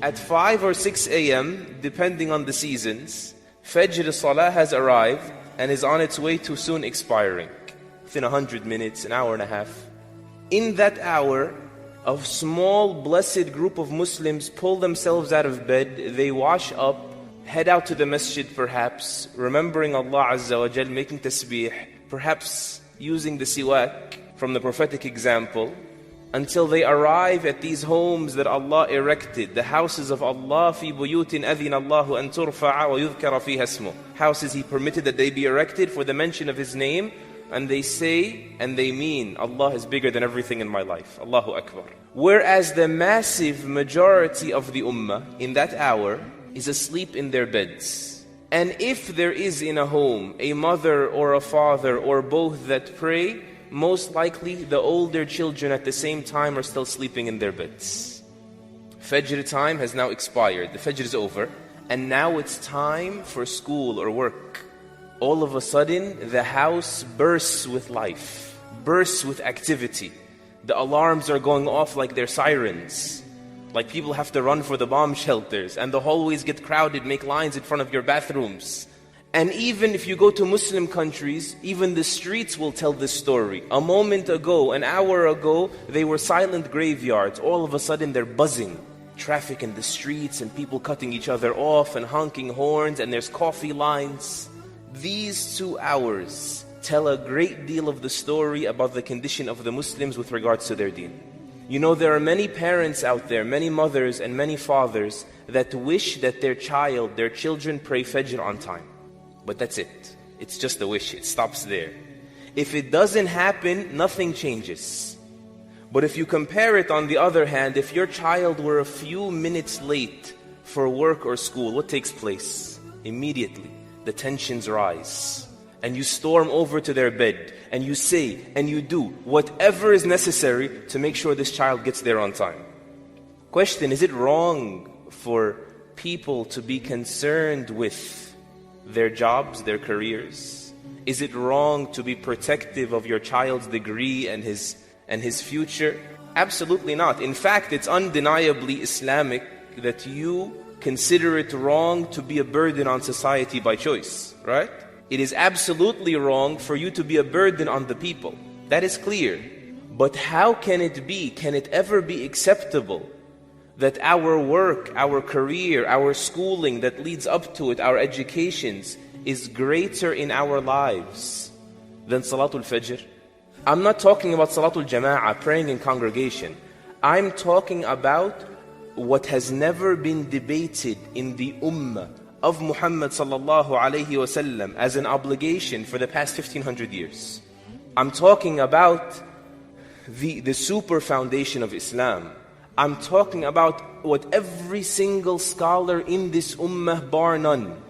At 5 or 6 a.m., depending on the seasons, Fajr Salah has arrived and is on its way to soon expiring. Within 100 minutes, an hour and a half. In that hour, a small blessed group of Muslims pull themselves out of bed, they wash up, head out to the masjid perhaps, remembering Allah Azza wa Jal, making tasbih, perhaps using the siwak from the prophetic example, until they arrive at these homes that Allah erected, the houses of Allah, fi buyutin adhina Allahu an turfa'a wa yudhkara fiha ismuh. Houses He permitted that they be erected for the mention of His name, and they say and they mean, Allah is bigger than everything in my life. Allahu Akbar. Whereas the massive majority of the ummah in that hour is asleep in their beds. And if there is in a home a mother or a father or both that pray, most likely the older children at the same time are still sleeping in their beds. Fajr time has now expired. The Fajr is over. And now it's time for school or work. All of a sudden, the house bursts with life, bursts with activity. The alarms are going off like they're sirens. Like people have to run for the bomb shelters, and the hallways get crowded, make lines in front of your bathrooms. And even if you go to Muslim countries, even the streets will tell this story. A moment ago, an hour ago, they were silent graveyards. All of a sudden, they're buzzing. Traffic in the streets and people cutting each other off and honking horns, and there's coffee lines. These 2 hours tell a great deal of the story about the condition of the Muslims with regards to their deen. You know, there are many parents out there, many mothers and many fathers that wish that their children pray Fajr on time. But that's it. It's just a wish. It stops there. If it doesn't happen, nothing changes. But if you compare it on the other hand, if your child were a few minutes late for work or school, what takes place? Immediately, the tensions rise. And you storm over to their bed, and you say, and you do whatever is necessary to make sure this child gets there on time. Question, is it wrong for people to be concerned with their jobs, their careers? Is it wrong to be protective of your child's degree and his future? Absolutely not. In fact, it's undeniably Islamic that you consider it wrong to be a burden on society by choice, right? It is absolutely wrong for you to be a burden on the people. That is clear. But how can it ever be acceptable that our work, our career, our schooling that leads up to it, our educations, is greater in our lives than Salatul Fajr? I'm not talking about Salatul Jama'ah, praying in congregation. I'm talking about what has never been debated in the ummah of Muhammad sallallahu alayhi wasallam as an obligation for the past 1500 years. I'm talking about the super foundation of Islam. I'm talking about what every single scholar in this ummah, bar none.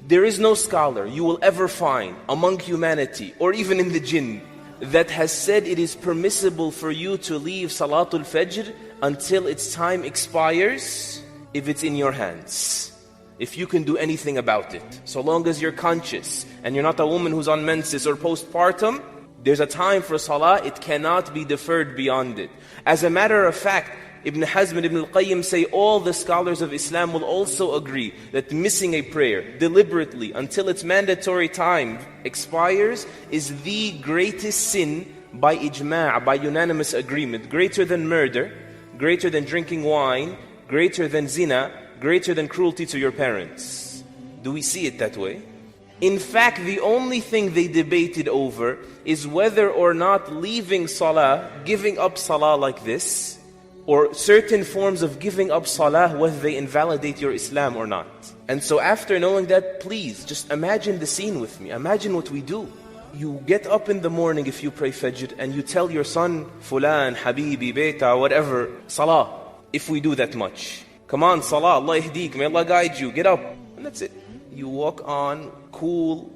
There is no scholar you will ever find among humanity or even in the jinn that has said it is permissible for you to leave Salatul Fajr until its time expires if it's in your hands. If you can do anything about it. So long as you're conscious and you're not a woman who's on menses or postpartum, there's a time for Salah, it cannot be deferred beyond it. As a matter of fact, Ibn Hazm and Ibn al-Qayyim say all the scholars of Islam will also agree that missing a prayer deliberately until its mandatory time expires is the greatest sin by ijma', by unanimous agreement. Greater than murder, greater than drinking wine, greater than zina, greater than cruelty to your parents. Do we see it that way? In fact, the only thing they debated over is whether or not leaving salah, giving up salah like this, or certain forms of giving up salah, whether they invalidate your Islam or not. And so after knowing that, please, just imagine the scene with me. Imagine what we do. You get up in the morning if you pray Fajr, and you tell your son, Fulan, Habibi, Beta, whatever, salah, if we do that much. Come on, salah, Allah ihdeek, may Allah guide you, get up. And that's it. You walk on, cool,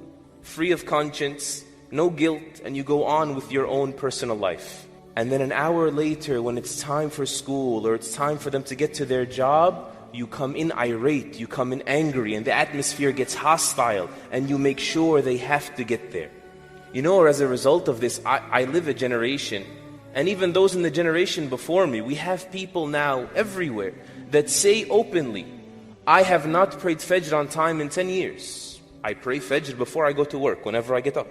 free of conscience, no guilt, and you go on with your own personal life. And then an hour later, when it's time for school or it's time for them to get to their job, you come in irate, you come in angry, and the atmosphere gets hostile, and you make sure they have to get there. You know, or as a result of this, I live a generation And even those in the generation before me, we have people now everywhere that say openly, I have not prayed Fajr on time in 10 years. I pray Fajr before I go to work, whenever I get up.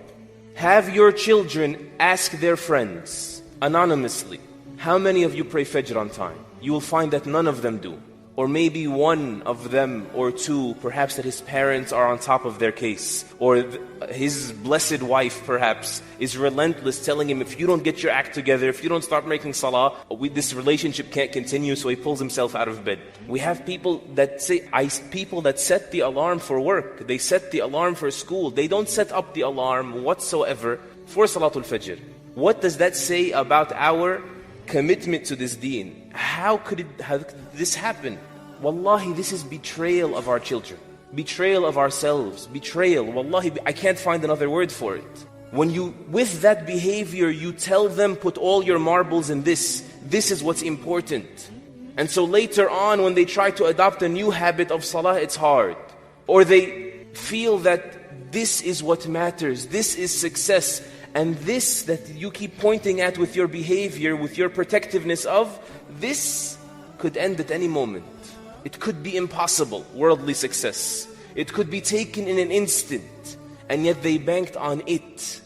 Have your children ask their friends, anonymously, how many of you pray Fajr on time? You will find that none of them do. Or maybe one of them or two, perhaps that his parents are on top of their case. Or his blessed wife, perhaps, is relentless, telling him, if you don't get your act together, if you don't start making salah, this relationship can't continue, so he pulls himself out of bed. We have people that set the alarm for work. They set the alarm for school. They don't set up the alarm whatsoever for Salatul Fajr. What does that say about our commitment to this deen? How could this happen? Wallahi, this is betrayal of our children, betrayal of ourselves, betrayal. Wallahi, I can't find another word for it. When you, with that behavior, you tell them, put all your marbles in this is what's important. And so later on, when they try to adopt a new habit of salah, it's hard. Or they feel that this is what matters, this is success. And this that you keep pointing at with your behavior, with your protectiveness of, this could end at any moment. It could be impossible, worldly success. It could be taken in an instant. And yet they banked on it,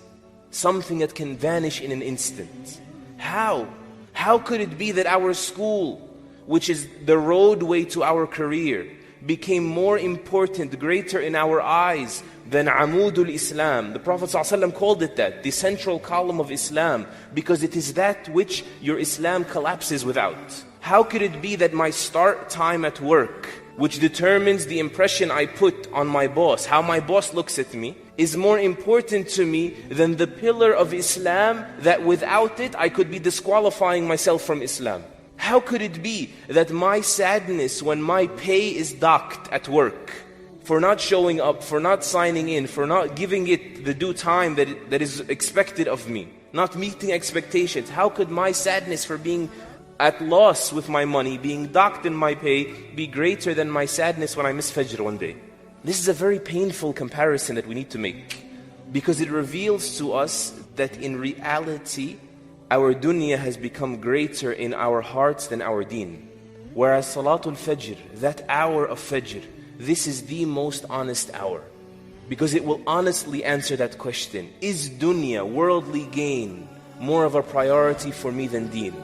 something that can vanish in an instant. How? How could it be that our school, which is the roadway to our career, became more important, greater in our eyes than Amudul Islam? The Prophet ﷺ called it that, the central column of Islam, because it is that which your Islam collapses without. How could it be that my start time at work, which determines the impression I put on my boss, how my boss looks at me, is more important to me than the pillar of Islam, that without it I could be disqualifying myself from Islam? How could it be that my sadness when my pay is docked at work, for not showing up, for not signing in, for not giving it the due time that is expected of me, not meeting expectations, how could my sadness for being at loss with my money, being docked in my pay, be greater than my sadness when I miss Fajr one day? This is a very painful comparison that we need to make, because it reveals to us that in reality, our dunya has become greater in our hearts than our deen. Whereas Salatul Fajr, that hour of Fajr, this is the most honest hour. Because it will honestly answer that question. Is dunya, worldly gain, more of a priority for me than deen?